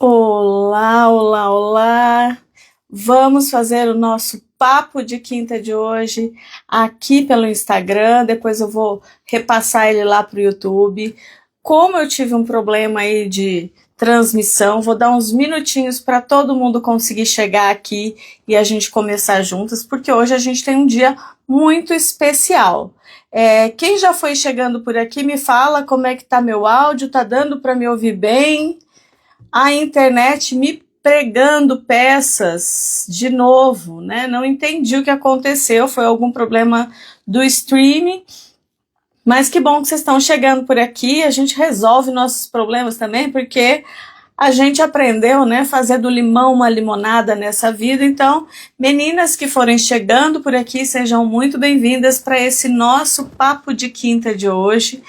Olá, olá, olá! Vamos fazer o nosso papo de quinta de hoje aqui pelo Instagram, depois eu vou repassar ele lá para o YouTube. Como eu tive um problema aí de transmissão, vou dar uns minutinhos para todo mundo conseguir chegar aqui e a gente começar juntas, porque hoje a gente tem um dia muito especial. Quem já foi chegando por aqui, me fala como é que tá meu áudio, tá dando para me ouvir bem? A internet me pregando peças de novo, né? Não entendi o que aconteceu, foi algum problema do streaming, mas que bom que vocês estão chegando por aqui, a gente resolve nossos problemas também, porque a gente aprendeu, né, fazer do limão uma limonada nessa vida. Então, meninas que forem chegando por aqui, sejam muito bem-vindas para esse nosso papo de quinta de hoje,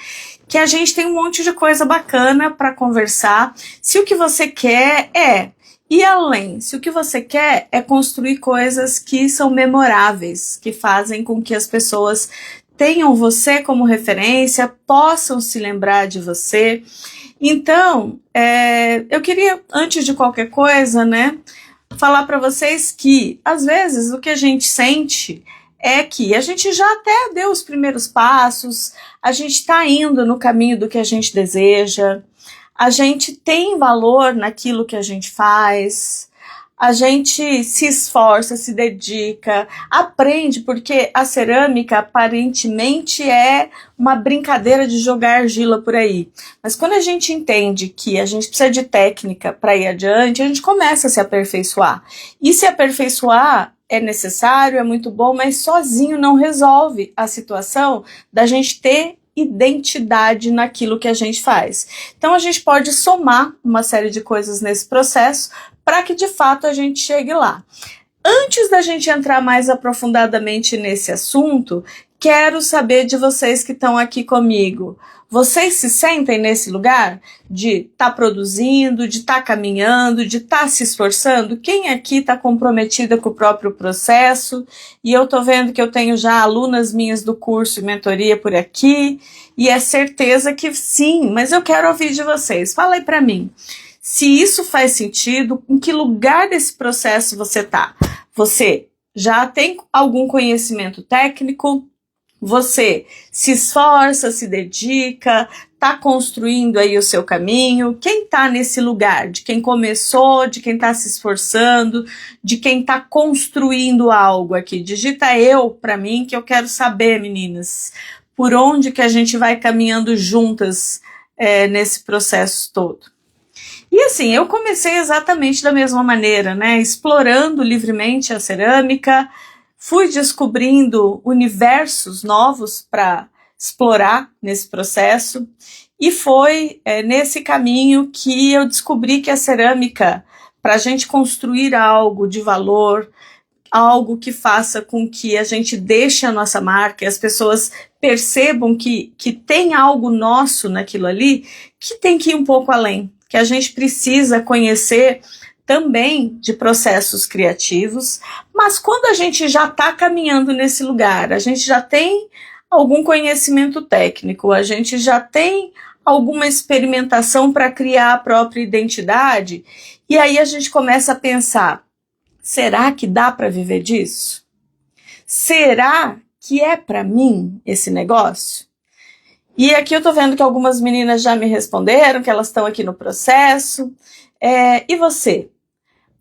que a gente tem um monte de coisa bacana para conversar. Se o que você quer é ir além, se o que você quer é construir coisas que são memoráveis, que fazem com que as pessoas tenham você como referência, possam se lembrar de você. Então, eu queria, antes de qualquer coisa, né, falar para vocês que, às vezes, o que a gente sente é que a gente já até deu os primeiros passos, a gente está indo no caminho do que a gente deseja, a gente tem valor naquilo que a gente faz, a gente se esforça, se dedica, aprende, porque a cerâmica aparentemente é uma brincadeira de jogar argila por aí. Mas quando a gente entende que a gente precisa de técnica para ir adiante, a gente começa a se aperfeiçoar. E se aperfeiçoar é necessário, é muito bom, mas sozinho não resolve a situação da gente ter identidade naquilo que a gente faz. Então a gente pode somar uma série de coisas nesse processo para que de fato a gente chegue lá. Antes da gente entrar mais aprofundadamente nesse assunto, quero saber de vocês que estão aqui comigo. Vocês se sentem nesse lugar de estar produzindo, de estar caminhando, de estar se esforçando? Quem aqui está comprometida com o próprio processo? E eu estou vendo que eu tenho já alunas minhas do curso e mentoria por aqui, e é certeza que sim, mas eu quero ouvir de vocês. Fala aí para mim. Se isso faz sentido, em que lugar desse processo você está? Você já tem algum conhecimento técnico? Você se esforça, se dedica, está construindo aí o seu caminho? Quem está nesse lugar? De quem começou, de quem está se esforçando, de quem está construindo algo aqui? Digita eu para mim que eu quero saber, meninas, por onde que a gente vai caminhando juntas nesse processo todo. E assim, eu comecei exatamente da mesma maneira, né? Explorando livremente a cerâmica, fui descobrindo universos novos para explorar nesse processo, e foi nesse caminho que eu descobri que a cerâmica, para a gente construir algo de valor, algo que faça com que a gente deixe a nossa marca e as pessoas percebam que tem algo nosso naquilo ali, que tem que ir um pouco além, que a gente precisa conhecer também de processos criativos, mas quando a gente já está caminhando nesse lugar, a gente já tem algum conhecimento técnico, a gente já tem alguma experimentação para criar a própria identidade, e aí a gente começa a pensar, será que dá para viver disso? Será que é para mim esse negócio? E aqui eu tô vendo que algumas meninas já me responderam, que elas estão aqui no processo. E você?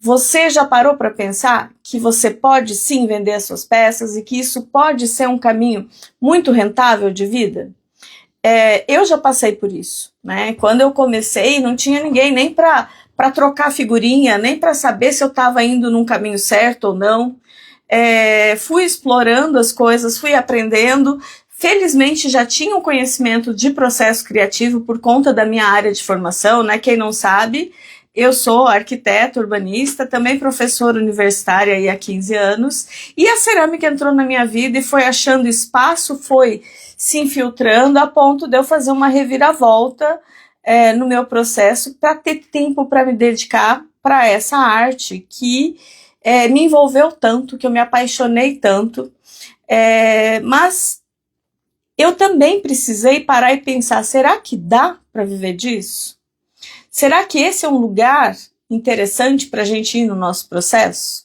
Você já parou para pensar que você pode sim vender as suas peças e que isso pode ser um caminho muito rentável de vida? Eu já passei por isso, né? Quando eu comecei, não tinha ninguém nem para trocar figurinha, nem para saber se eu estava indo num caminho certo ou não. Fui explorando as coisas, fui aprendendo. Felizmente já tinha um conhecimento de processo criativo por conta da minha área de formação, né? Quem não sabe, eu sou arquiteta, urbanista, também professora universitária aí há 15 anos, e a cerâmica entrou na minha vida e foi achando espaço, foi se infiltrando a ponto de eu fazer uma reviravolta no meu processo para ter tempo para me dedicar para essa arte que me envolveu tanto, que eu me apaixonei tanto, mas eu também precisei parar e pensar, será que dá para viver disso? Será que esse é um lugar interessante para a gente ir no nosso processo?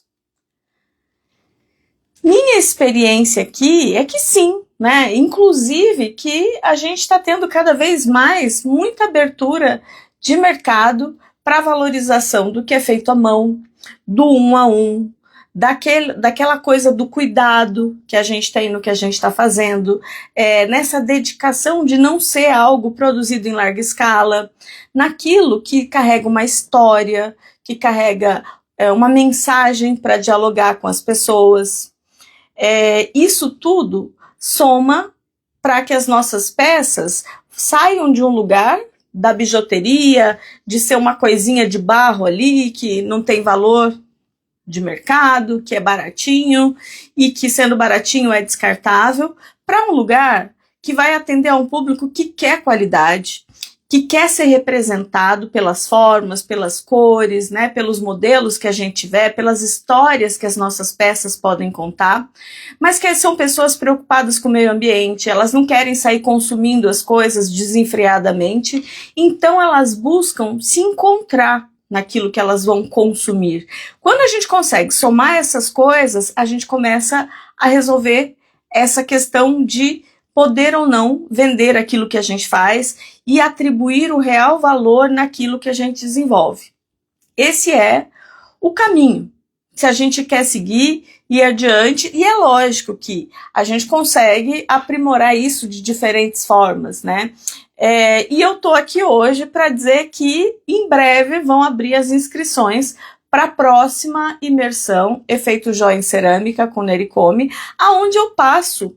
Minha experiência aqui é que sim, né? Inclusive que a gente está tendo cada vez mais muita abertura de mercado para valorização do que é feito à mão, do um a um, daquela coisa do cuidado que a gente tem no que a gente está fazendo, nessa dedicação de não ser algo produzido em larga escala, naquilo que carrega uma história, que carrega uma mensagem para dialogar com as pessoas. Isso tudo soma para que as nossas peças saiam de um lugar da bijuteria, de ser uma coisinha de barro ali que não tem valor de mercado, que é baratinho e que, sendo baratinho, é descartável, para um lugar que vai atender a um público que quer qualidade, que quer ser representado pelas formas, pelas cores, né, pelos modelos que a gente tiver, pelas histórias que as nossas peças podem contar, mas que são pessoas preocupadas com o meio ambiente, elas não querem sair consumindo as coisas desenfreadamente, então elas buscam se encontrar naquilo que elas vão consumir. Quando a gente consegue somar essas coisas, a gente começa a resolver essa questão de poder ou não vender aquilo que a gente faz e atribuir o real valor naquilo que a gente desenvolve. Esse é o caminho, se a gente quer seguir e ir adiante, e é lógico que a gente consegue aprimorar isso de diferentes formas, né? E eu tô aqui hoje para dizer que em breve vão abrir as inscrições para a próxima imersão Efeito Joia em Cerâmica com Nericome, aonde eu passo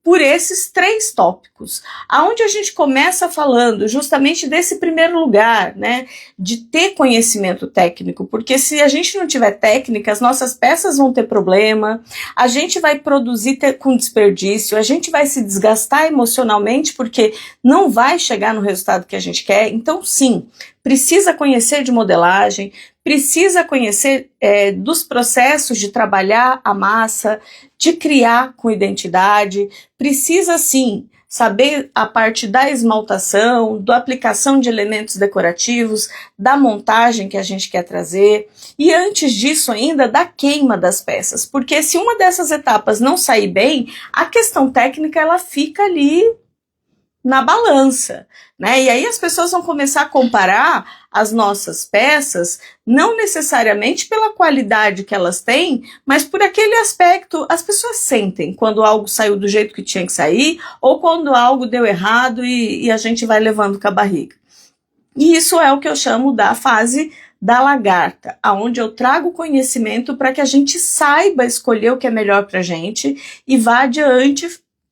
por esses 3 tópicos, aonde a gente começa falando justamente desse primeiro lugar, né, de ter conhecimento técnico, porque se a gente não tiver técnica, as nossas peças vão ter problema, a gente vai produzir com desperdício, a gente vai se desgastar emocionalmente porque não vai chegar no resultado que a gente quer. Então, sim, precisa conhecer de modelagem, precisa conhecer dos processos de trabalhar a massa, de criar com identidade, precisa sim saber a parte da esmaltação, da aplicação de elementos decorativos, da montagem que a gente quer trazer, e antes disso ainda da queima das peças, porque se uma dessas etapas não sair bem, a questão técnica ela fica ali na balança, né? E aí as pessoas vão começar a comparar as nossas peças, não necessariamente pela qualidade que elas têm, mas por aquele aspecto. As pessoas sentem quando algo saiu do jeito que tinha que sair, ou quando algo deu errado e a gente vai levando com a barriga. E isso é o que eu chamo da fase da lagarta, aonde eu trago conhecimento para que a gente saiba escolher o que é melhor para a gente e vá adiante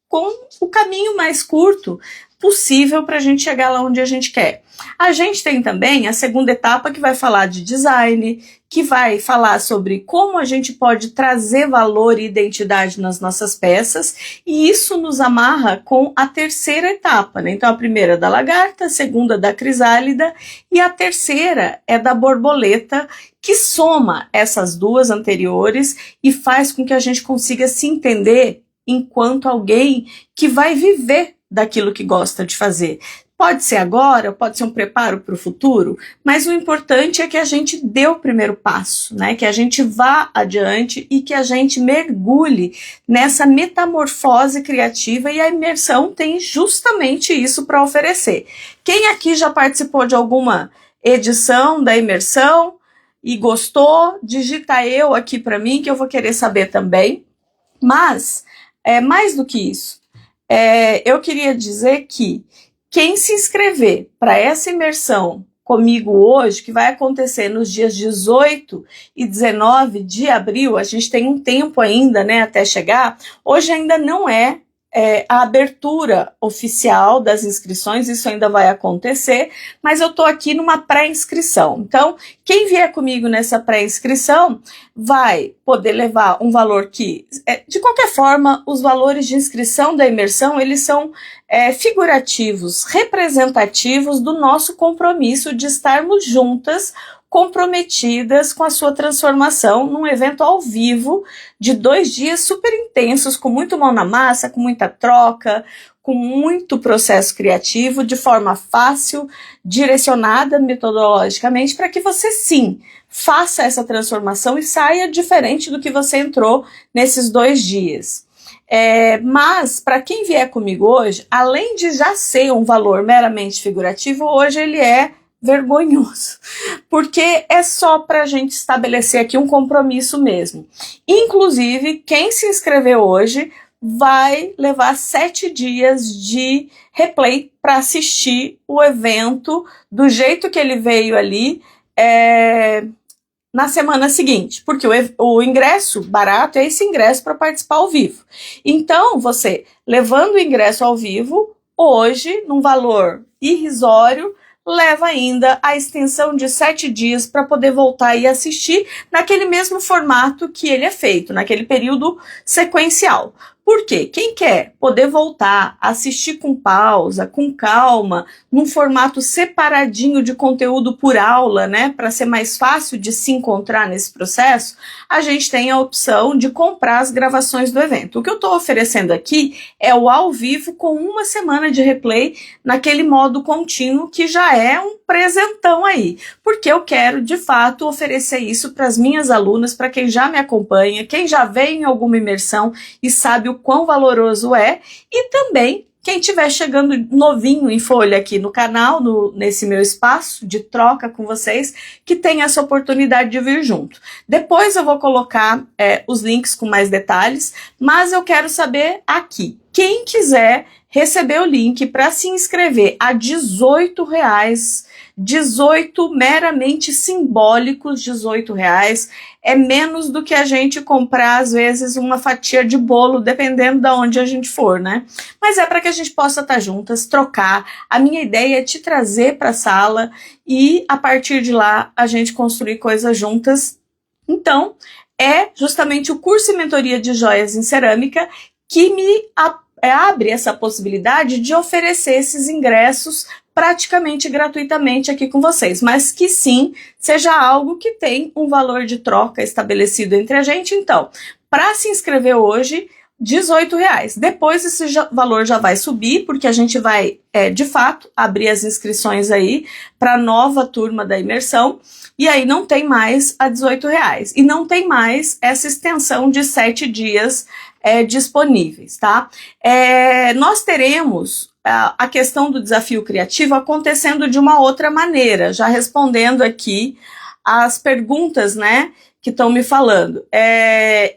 com o caminho mais curto possível para a gente chegar lá onde a gente quer. A gente tem também a segunda etapa, que vai falar de design, que vai falar sobre como a gente pode trazer valor e identidade nas nossas peças, e isso nos amarra com a terceira etapa, né? Então a primeira é da lagarta, a segunda da crisálida e a terceira é da borboleta, que soma essas duas anteriores e faz com que a gente consiga se entender enquanto alguém que vai viver daquilo que gosta de fazer. Pode ser agora, pode ser um preparo para o futuro, mas o importante é que a gente dê o primeiro passo, né? Que a gente vá adiante e que a gente mergulhe nessa metamorfose criativa, e a imersão tem justamente isso para oferecer. Quem aqui já participou de alguma edição da imersão e gostou, digita eu aqui para mim, que eu vou querer saber também. Mas, mais do que isso, eu queria dizer que quem se inscrever para essa imersão comigo hoje, que vai acontecer nos dias 18 e 19 de abril, a gente tem um tempo ainda, né, até chegar, hoje ainda não é a abertura oficial das inscrições, isso ainda vai acontecer, mas eu estou aqui numa pré-inscrição. Então, quem vier comigo nessa pré-inscrição vai poder levar um valor que, de qualquer forma, os valores de inscrição da imersão, eles são figurativos, representativos do nosso compromisso de estarmos juntas, comprometidas com a sua transformação num evento ao vivo de 2 dias super intensos, com muito mão na massa, com muita troca, com muito processo criativo, de forma fácil, direcionada metodologicamente, para que você sim faça essa transformação e saia diferente do que você entrou nesses 2 dias. Mas, para quem vier comigo hoje, além de já ser um valor meramente figurativo, hoje ele é vergonhoso, porque é só para a gente estabelecer aqui um compromisso mesmo. Inclusive, quem se inscrever hoje vai levar 7 dias de replay para assistir o evento do jeito que ele veio ali, na semana seguinte, porque o ingresso barato é esse ingresso para participar ao vivo. Então, você, levando o ingresso ao vivo, hoje, num valor irrisório, leva ainda a extensão de 7 dias para poder voltar e assistir naquele mesmo formato que ele é feito, naquele período sequencial. Por quê? Quem quer poder voltar, assistir com pausa, com calma, num formato separadinho de conteúdo por aula, né, para ser mais fácil de se encontrar nesse processo, a gente tem a opção de comprar as gravações do evento. O que eu estou oferecendo aqui é o ao vivo com 1 semana de replay naquele modo contínuo, que já é um presentão aí, porque eu quero, de fato, oferecer isso para as minhas alunas, para quem já me acompanha, quem já veio em alguma imersão e sabe o quão valoroso é, e também quem estiver chegando novinho em folha aqui no canal, nesse meu espaço de troca com vocês, que tem essa oportunidade de vir junto. Depois eu vou colocar os links com mais detalhes, mas eu quero saber aqui, quem quiser receber o link para se inscrever a R$18, 18 meramente simbólicos, R$18, é menos do que a gente comprar, às vezes, uma fatia de bolo, dependendo de onde a gente for, né? Mas é para que a gente possa estar juntas, trocar. A minha ideia é te trazer para a sala e, a partir de lá, a gente construir coisas juntas. Então, é justamente o curso e mentoria de joias em cerâmica que me abre essa possibilidade de oferecer esses ingressos praticamente gratuitamente aqui com vocês, mas que sim, seja algo que tem um valor de troca estabelecido entre a gente. Então, para se inscrever hoje, R$18. Depois esse valor já vai subir, porque a gente vai, de fato, abrir as inscrições aí para a nova turma da imersão, e aí não tem mais a R$18, e não tem mais essa extensão de 7 dias disponíveis, tá? Nós teremos a questão do desafio criativo acontecendo de uma outra maneira, já respondendo aqui as perguntas, né, que estão me falando.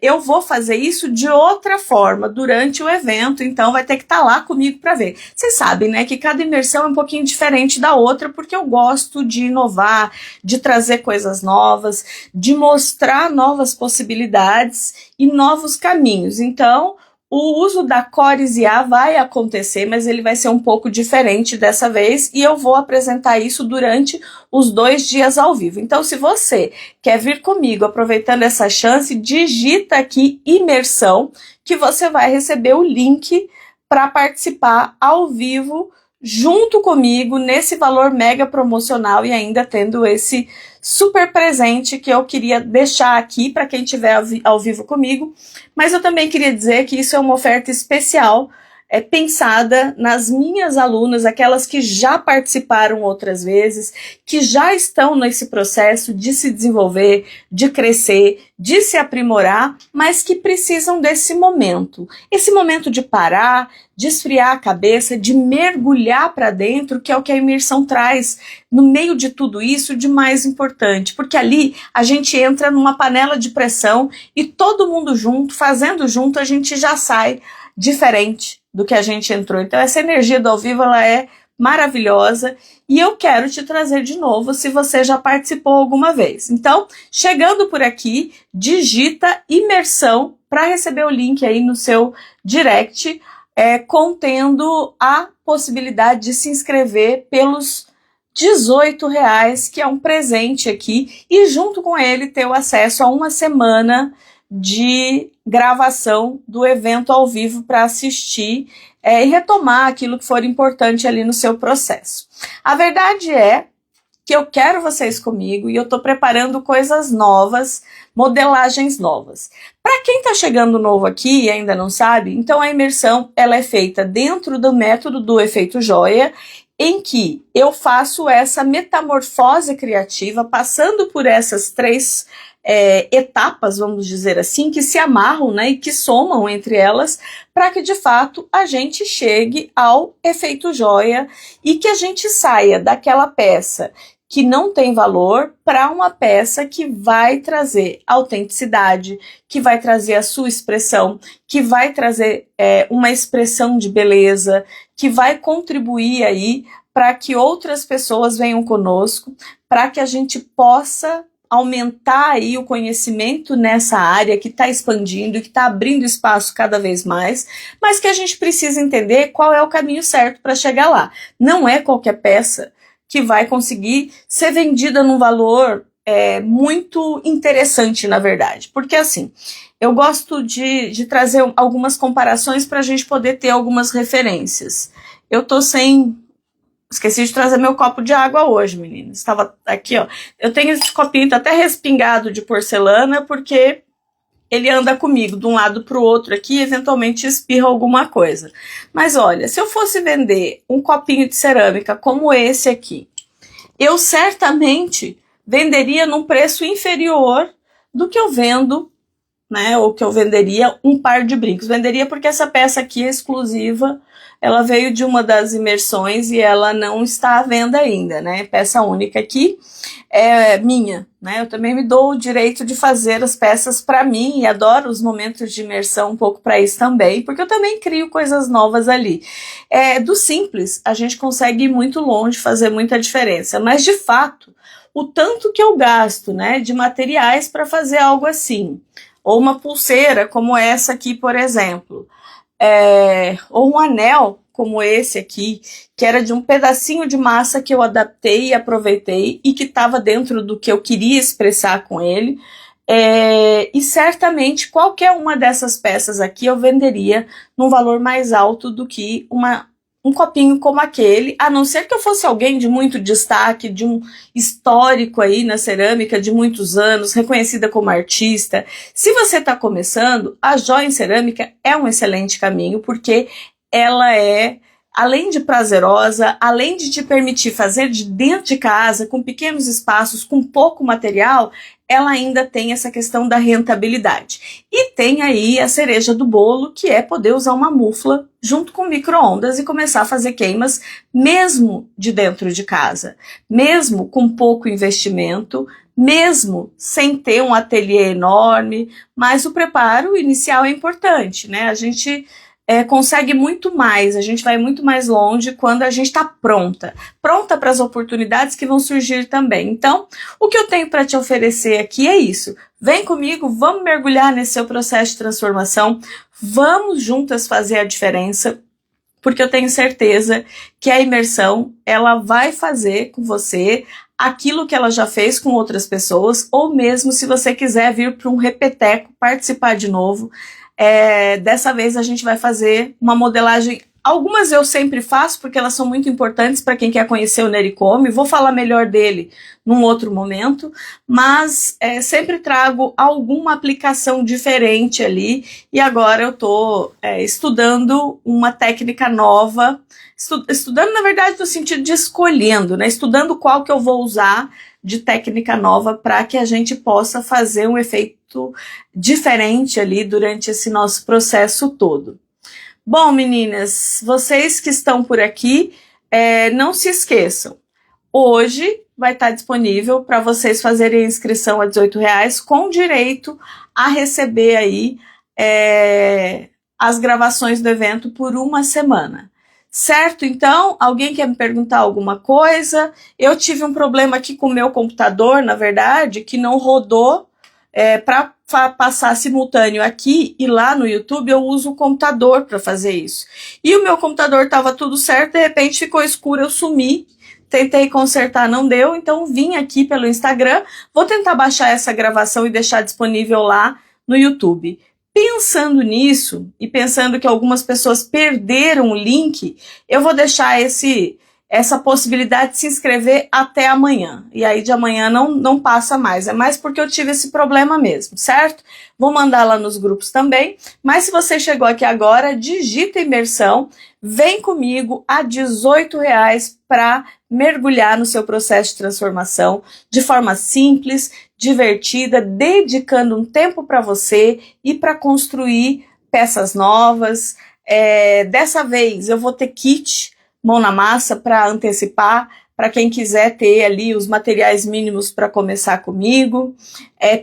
Eu vou fazer isso de outra forma durante o evento, então vai ter que estar lá comigo para ver. Vocês sabem, né, que cada imersão é um pouquinho diferente da outra, porque eu gosto de inovar, de trazer coisas novas, de mostrar novas possibilidades e novos caminhos. Então, o uso da Cores IA vai acontecer, mas ele vai ser um pouco diferente dessa vez, e eu vou apresentar isso durante os 2 dias ao vivo. Então, se você quer vir comigo aproveitando essa chance, digita aqui imersão, que você vai receber o link para participar ao vivo junto comigo nesse valor mega promocional e ainda tendo esse super presente que eu queria deixar aqui para quem estiver ao vivo comigo. Mas eu também queria dizer que isso é uma oferta especial, pensada nas minhas alunas, aquelas que já participaram outras vezes, que já estão nesse processo de se desenvolver, de crescer, de se aprimorar, mas que precisam desse momento. Esse momento de parar, de esfriar a cabeça, de mergulhar para dentro, que é o que a imersão traz no meio de tudo isso de mais importante, porque ali a gente entra numa panela de pressão e todo mundo junto, fazendo junto, a gente já sai diferente do que a gente entrou. Então essa energia do ao vivo, ela é maravilhosa e eu quero te trazer de novo se você já participou alguma vez. Então, chegando por aqui, digita imersão para receber o link aí no seu direct, contendo a possibilidade de se inscrever pelos R$18, que é um presente aqui, e junto com ele ter o acesso a 1 semana de gravação do evento ao vivo para assistir e retomar aquilo que for importante ali no seu processo. A verdade é que eu quero vocês comigo e eu tô preparando coisas novas, modelagens novas. Para quem está chegando novo aqui e ainda não sabe, então a imersão ela é feita dentro do método do efeito joia, em que eu faço essa metamorfose criativa, passando por essas três etapas, vamos dizer assim, que se amarram, né, e que somam entre elas, para que de fato a gente chegue ao efeito joia e que a gente saia daquela peça que não tem valor para uma peça que vai trazer autenticidade, que vai trazer a sua expressão, que vai trazer uma expressão de beleza, que vai contribuir aí para que outras pessoas venham conosco, para que a gente possa aumentar aí o conhecimento nessa área que está expandindo e que está abrindo espaço cada vez mais, mas que a gente precisa entender qual é o caminho certo para chegar lá. Não é qualquer peça que vai conseguir ser vendida num valor muito interessante, na verdade. Porque assim, eu gosto de trazer algumas comparações para a gente poder ter algumas referências. Eu tô sem... Esqueci de trazer meu copo de água hoje, meninas. Estava aqui, ó. Eu tenho esse copinho, tá até respingado de porcelana, porque ele anda comigo de um lado para o outro aqui e eventualmente espirra alguma coisa. Mas olha, se eu fosse vender um copinho de cerâmica como esse aqui, eu certamente venderia num preço inferior do que eu vendo, né? Ou que eu venderia um par de brincos. Venderia porque essa peça aqui é exclusiva. Ela veio de uma das imersões e ela não está à venda ainda, né? Peça única aqui é minha, né? Eu também me dou o direito de fazer as peças para mim e adoro os momentos de imersão um pouco para isso também, porque eu também crio coisas novas ali. Do simples, a gente consegue ir muito longe, fazer muita diferença, mas de fato, o tanto que eu gasto, né, de materiais para fazer algo assim, ou uma pulseira como essa aqui, por exemplo, ou um anel como esse aqui, que era de um pedacinho de massa que eu adaptei e aproveitei e que estava dentro do que eu queria expressar com ele. E certamente qualquer uma dessas peças aqui eu venderia num valor mais alto do que um copinho como aquele, a não ser que eu fosse alguém de muito destaque, de um histórico aí na cerâmica de muitos anos, reconhecida como artista. Se você está começando, a joia em cerâmica é um excelente caminho, porque ela é, além de prazerosa, além de te permitir fazer de dentro de casa, com pequenos espaços, com pouco material, ela ainda tem essa questão da rentabilidade. E tem aí a cereja do bolo, que é poder usar uma mufla junto com micro-ondas e começar a fazer queimas mesmo de dentro de casa, mesmo com pouco investimento, mesmo sem ter um ateliê enorme, mas o preparo inicial é importante, né? A gente consegue muito mais, a gente vai muito mais longe quando a gente está pronta para as oportunidades que vão surgir também. Então, o que eu tenho para te oferecer aqui é isso. Vem comigo, vamos mergulhar nesse seu processo de transformação, vamos juntas fazer a diferença, porque eu tenho certeza que a imersão, ela vai fazer com você aquilo que ela já fez com outras pessoas, ou mesmo se você quiser vir para um repeteco, participar de novo. Dessa vez a gente vai fazer uma modelagem, algumas eu sempre faço porque elas são muito importantes para quem quer conhecer o Nericome, vou falar melhor dele num outro momento, mas sempre trago alguma aplicação diferente ali, e agora eu estou estudando uma técnica nova, estudando na verdade no sentido de escolhendo, né? Estudando qual que eu vou usar de técnica nova para que a gente possa fazer um efeito diferente ali durante esse nosso processo todo. Bom, meninas, vocês que estão por aqui, não se esqueçam, hoje vai estar disponível para vocês fazerem a inscrição a R$18 com direito a receber aí as gravações do evento por uma semana. Certo? Então, alguém quer me perguntar alguma coisa? Eu tive um problema aqui com o meu computador, na verdade, que não rodou para passar simultâneo aqui e lá no YouTube eu uso o computador para fazer isso. E o meu computador estava tudo certo, de repente ficou escuro, eu sumi, tentei consertar, não deu, então vim aqui pelo Instagram, vou tentar baixar essa gravação e deixar disponível lá no YouTube. Pensando nisso e pensando que algumas pessoas perderam o link, eu vou deixar esse essa possibilidade de se inscrever até amanhã. E aí de amanhã não passa mais. É mais porque eu tive esse problema mesmo, certo? Vou mandar lá nos grupos também. Mas se você chegou aqui agora, digita imersão, vem comigo a R$18 para mergulhar no seu processo de transformação de forma simples, divertida, dedicando um tempo para você e para construir peças novas. Dessa vez eu vou ter kit mão na massa para antecipar, para quem quiser ter ali os materiais mínimos para começar comigo.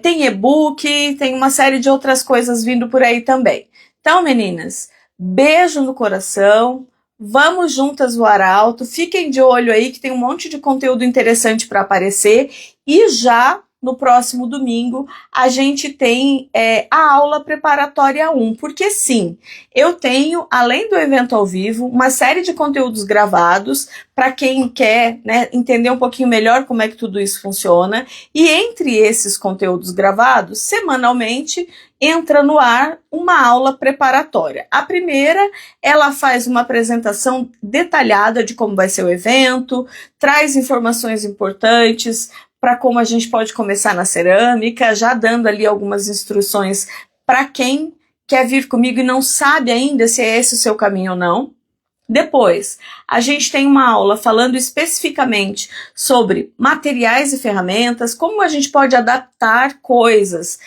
Tem e-book, tem uma série de outras coisas vindo por aí também. Então, meninas, beijo no coração, vamos juntas voar alto, fiquem de olho aí que tem um monte de conteúdo interessante para aparecer e já no próximo domingo a gente tem a aula preparatória 1, porque sim, eu tenho, além do evento ao vivo, uma série de conteúdos gravados para quem quer, né, entender um pouquinho melhor como é que tudo isso funciona, e entre esses conteúdos gravados, semanalmente entra no ar uma aula preparatória. A primeira, ela faz uma apresentação detalhada de como vai ser o evento, traz informações importantes para como a gente pode começar na cerâmica, já dando ali algumas instruções para quem quer vir comigo e não sabe ainda se é esse o seu caminho ou não. Depois, a gente tem uma aula falando especificamente sobre materiais e ferramentas, como a gente pode adaptar coisas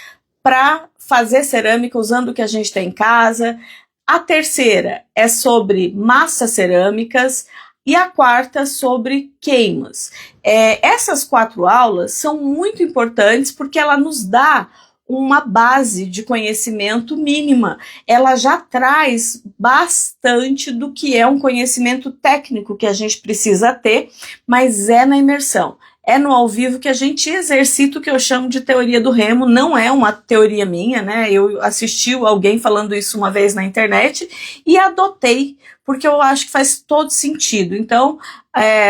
para fazer cerâmica usando o que a gente tem em casa. A terceira é sobre massas cerâmicas e a quarta sobre queimas. Essas 4 aulas são muito importantes porque ela nos dá uma base de conhecimento mínima. Ela já traz bastante do que é um conhecimento técnico que a gente precisa ter, mas é na imersão. É no ao vivo que a gente exercita o que eu chamo de teoria do remo, não é uma teoria minha, né? Eu assisti alguém falando isso uma vez na internet e adotei, porque eu acho que faz todo sentido. Então,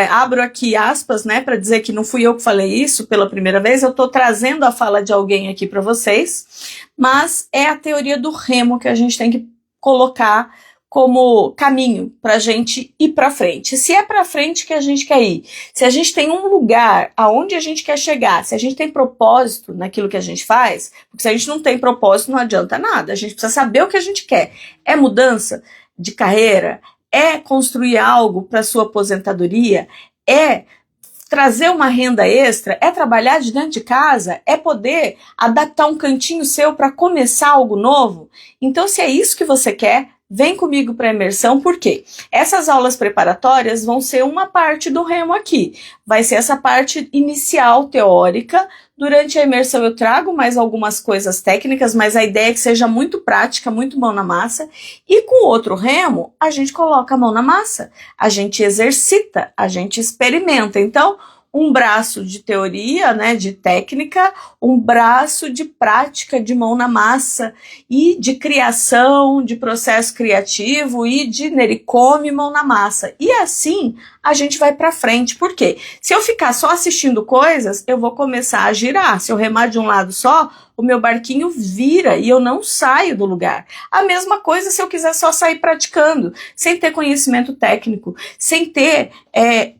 abro aqui aspas, né, para dizer que não fui eu que falei isso pela primeira vez, eu estou trazendo a fala de alguém aqui para vocês, mas é a teoria do remo que a gente tem que colocar como caminho para a gente ir para frente. Se é para frente que a gente quer ir, se a gente tem um lugar aonde a gente quer chegar, se a gente tem propósito naquilo que a gente faz, porque se a gente não tem propósito não adianta nada, a gente precisa saber o que a gente quer. É mudança de carreira? É construir algo para sua aposentadoria? É trazer uma renda extra? É trabalhar de dentro de casa? É poder adaptar um cantinho seu para começar algo novo? Então, se é isso que você quer, vem comigo para a imersão, porque essas aulas preparatórias vão ser uma parte do remo aqui. Vai ser essa parte inicial teórica. Durante a imersão eu trago mais algumas coisas técnicas, mas a ideia é que seja muito prática, muito mão na massa. E com o outro remo, a gente coloca a mão na massa, a gente exercita, a gente experimenta. Então, um braço de teoria, né, de técnica, um braço de prática de mão na massa e de criação, de processo criativo e de nericome mão na massa. E assim a gente vai para frente. Por quê? Se eu ficar só assistindo coisas, eu vou começar a girar. Se eu remar de um lado só, o meu barquinho vira e eu não saio do lugar. A mesma coisa se eu quiser só sair praticando, sem ter conhecimento técnico, sem ter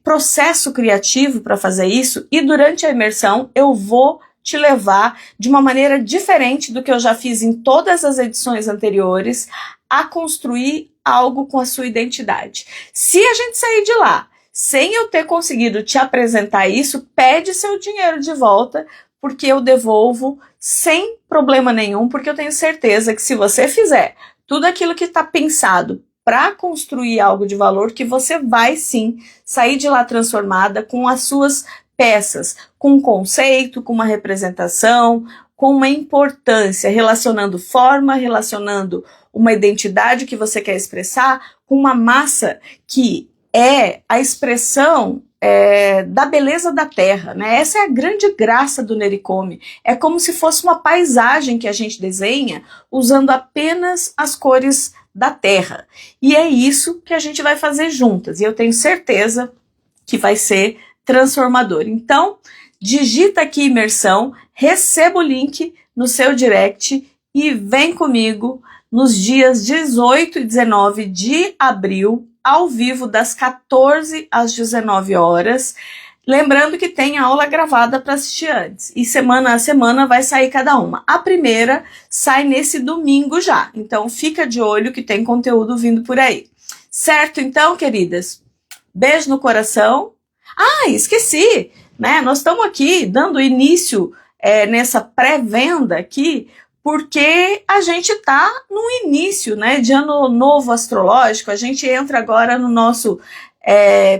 processo criativo para fazer isso. E durante a imersão eu vou te levar de uma maneira diferente do que eu já fiz em todas as edições anteriores a construir algo com a sua identidade. Se a gente sair de lá sem eu ter conseguido te apresentar isso, pede seu dinheiro de volta, porque eu devolvo sem problema nenhum, porque eu tenho certeza que se você fizer tudo aquilo que está pensado para construir algo de valor, que você vai sim sair de lá transformada com as suas peças, com um conceito, com uma representação, com uma importância, relacionando forma, relacionando uma identidade que você quer expressar, com uma massa que é a expressão da beleza da terra, né? Essa é a grande graça do nericome. É como se fosse uma paisagem que a gente desenha usando apenas as cores da terra. E é isso que a gente vai fazer juntas. E eu tenho certeza que vai ser transformador. Então, digita aqui imersão, receba o link no seu direct e vem comigo nos dias 18 e 19 de abril ao vivo das 14 às 19 horas. Lembrando que tem aula gravada para assistir antes. E semana a semana vai sair cada uma. A primeira sai nesse domingo já. Então fica de olho que tem conteúdo vindo por aí. Certo, então, queridas? Beijo no coração. Ah, esqueci, né? Nós estamos aqui dando início nessa pré-venda aqui, porque a gente está no início, né, de ano novo astrológico. A gente entra agora no nosso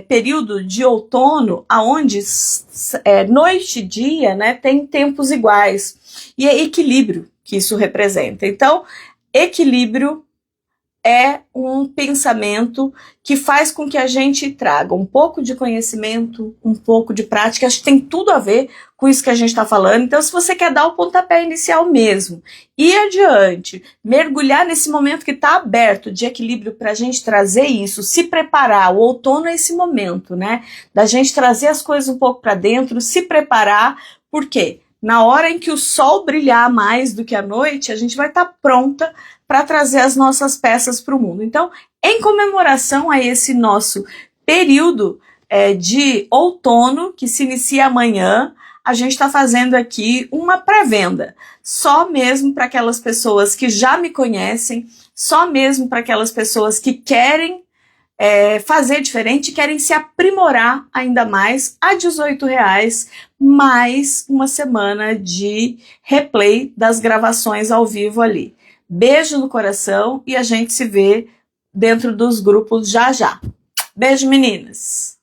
período de outono, aonde noite e dia, né, tem tempos iguais. E é equilíbrio que isso representa. Então, equilíbrio é um pensamento que faz com que a gente traga um pouco de conhecimento, um pouco de prática. Acho que tem tudo a ver com isso que a gente está falando. Então, se você quer dar o pontapé inicial mesmo, ir adiante, mergulhar nesse momento que está aberto de equilíbrio para a gente trazer isso, se preparar. O outono é esse momento, né? Da gente trazer as coisas um pouco para dentro, se preparar. Por quê? Na hora em que o sol brilhar mais do que a noite, a gente vai estar pronta para trazer as nossas peças para o mundo. Então, em comemoração a esse nosso período de outono, que se inicia amanhã, a gente está fazendo aqui uma pré-venda, só mesmo para aquelas pessoas que já me conhecem, só mesmo para aquelas pessoas que querem fazer diferente, querem se aprimorar ainda mais, a R$18, mais uma semana de replay das gravações ao vivo ali. Beijo no coração e a gente se vê dentro dos grupos já já. Beijo, meninas!